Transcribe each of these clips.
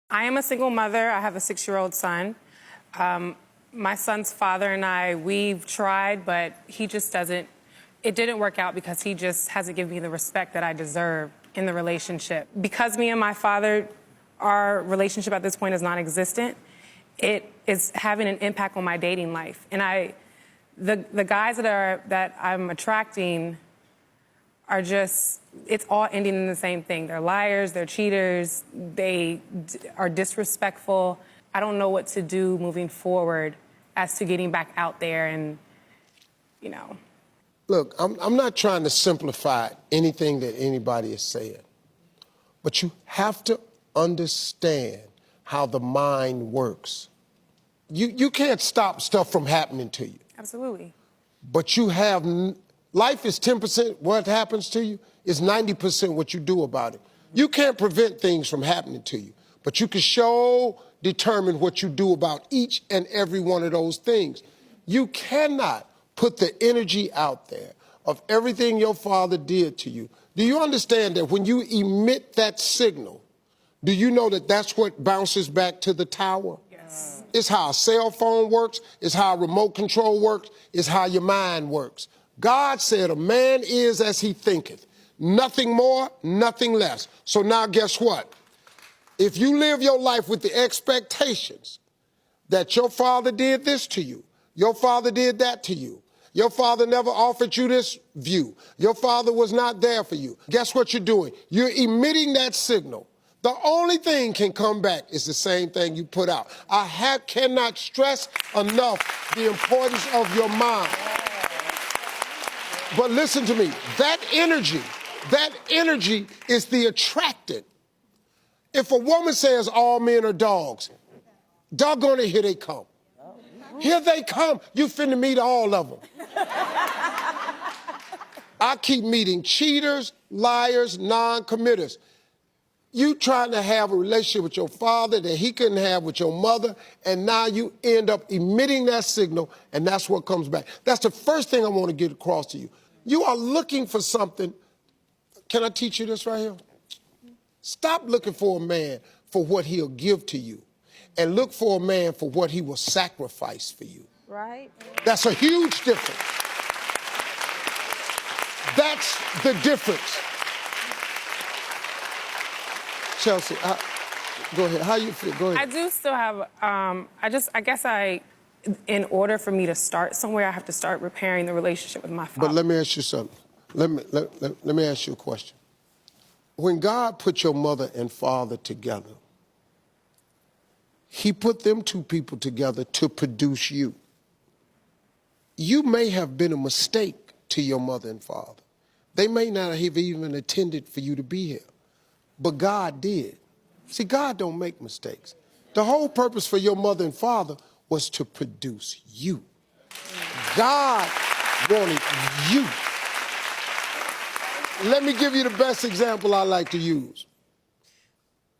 I am a single mother. I have a 6-year-old son. My son's father and I, we've tried, but he just doesn't, it didn't work out because he just hasn't given me the respect that I deserve in the relationship. Because me and my father, our relationship at this point is non-existent, it is having an impact on my dating life. And the guys that I'm attracting are just, it's all ending in the same thing. They're liars, they're cheaters, they are disrespectful. I don't know what to do moving forward as to getting back out there and, you know. Look, I'm not trying to simplify anything that anybody is saying, but you have to understand how the mind works. You can't stop stuff from happening to you. Absolutely. But you have, life is 10% what happens to you, is 90% what you do about it. You can't prevent things from happening to you, but you can determine what you do about each and every one of those things. You cannot put the energy out there of everything your father did to you. Do you understand that when you emit that signal, do you know that that's what bounces back to the tower? Yes. It's how a cell phone works, it's how a remote control works, it's how your mind works. God said a man is as he thinketh. Nothing more, nothing less. So now guess what? If you live your life with the expectations that your father did this to you, your father did that to you, your father never offered you this view, your father was not there for you, guess what you're doing? You're emitting that signal. The only thing can come back is the same thing you put out. I cannot stress enough the importance of your mind. But listen to me, that energy is the attractant. If a woman says all men are dogs, doggone it, here they come. Here they come. You finna meet all of them. I keep meeting cheaters, liars, non-committers. You trying to have a relationship with your father that he couldn't have with your mother, and now you end up emitting that signal, and that's what comes back. That's the first thing I want to get across to you. You are looking for something. Can I teach you this right here? Stop looking for a man for what he'll give to you, and look for a man for what he will sacrifice for you. Right. That's a huge difference. That's the difference. Chelsea, go ahead. How you feel? Go ahead. I do still have, I guess in order for me to start somewhere, I have to start repairing the relationship with my father. But let me ask you something. Let me ask you a question. When God put your mother and father together, he put them two people together to produce you. You may have been a mistake to your mother and father. They may not have even intended for you to be here, but God did. See, God don't make mistakes. The whole purpose for your mother and father was to produce you. God wanted you. Let me give you the best example I like to use.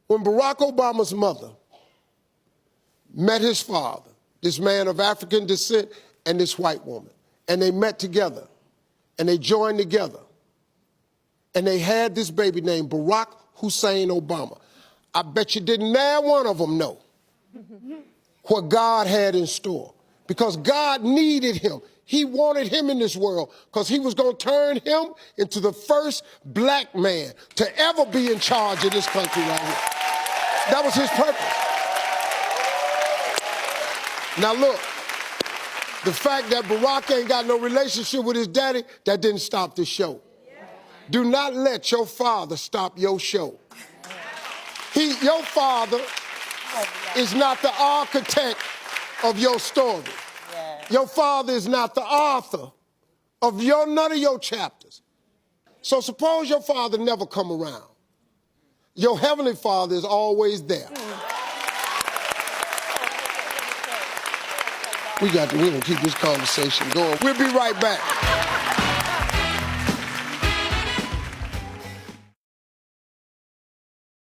When Barack Obama's mother met his father, this man of African descent and this white woman, and they met together, and they joined together, and they had this baby named Barack Hussein Obama. I bet you didn't now one of them know what God had in store, because God needed him. He wanted him in this world because he was going to turn him into the first black man to ever be in charge of this country right here. That was his purpose. Now look, the fact that Barack ain't got no relationship with his daddy, that didn't stop the show. Do not let your father stop your show. Your father is not the architect of your story. Your father is not the author of none of your chapters. So suppose your father never come around. Your heavenly father is always there. We're gonna keep this conversation going. We'll be right back.